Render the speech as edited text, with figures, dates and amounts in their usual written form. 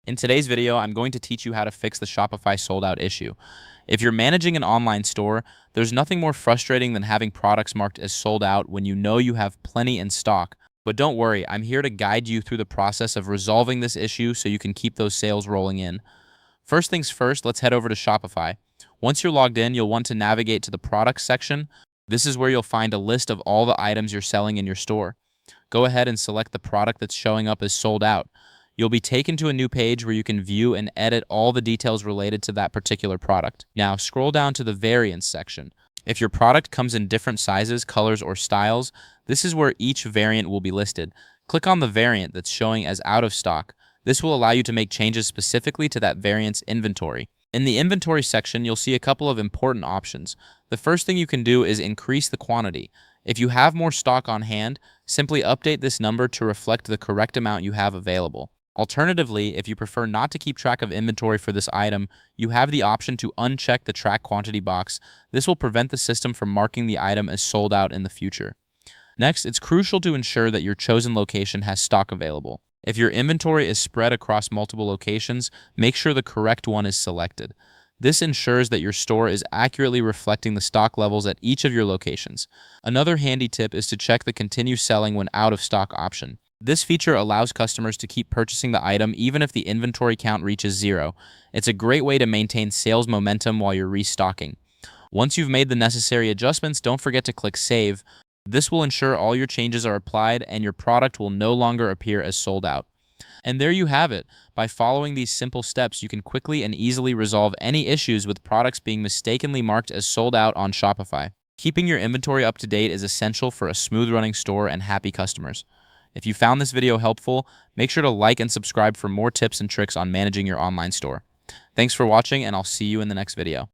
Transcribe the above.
In today's video, I'm going to teach you how to fix the Shopify sold out issue. If you're managing an online store, there's nothing more frustrating than having products marked as sold out when you know you have plenty in stock. But don't worry, I'm here to guide you through the process of resolving this issue so you can keep those sales rolling in. First things first, let's head over to Shopify. Once you're logged in, you'll want to navigate to the products section. This is where you'll find a list of all the items you're selling in your store. Go ahead and select the product that's showing up as sold out. You'll be taken to a new page where you can view and edit all the details related to that particular product. Now, scroll down to the variants section. If your product comes in different sizes, colors, or styles, this is where each variant will be listed. Click on the variant that's showing as out of stock. This will allow you to make changes specifically to that variant's inventory. In the inventory section, you'll see a couple of important options. The first thing you can do is increase the quantity. If you have more stock on hand, simply update this number to reflect the correct amount you have available. Alternatively, if you prefer not to keep track of inventory for this item, you have the option to uncheck the track quantity box. This will prevent the system from marking the item as sold out in the future. Next, it's crucial to ensure that your chosen location has stock available. If your inventory is spread across multiple locations, make sure the correct one is selected. This ensures that your store is accurately reflecting the stock levels at each of your locations. Another handy tip is to check the continue selling when out of stock option. This feature allows customers to keep purchasing the item even if the inventory count reaches 0. It's a great way to maintain sales momentum while you're restocking. Once you've made the necessary adjustments, don't forget to click Save. This will ensure all your changes are applied and your product will no longer appear as sold out. And there you have it. By following these simple steps, you can quickly and easily resolve any issues with products being mistakenly marked as sold out on Shopify. Keeping your inventory up to date is essential for a smooth-running store and happy customers. If you found this video helpful, make sure to like and subscribe for more tips and tricks on managing your online store. Thanks for watching, and I'll see you in the next video.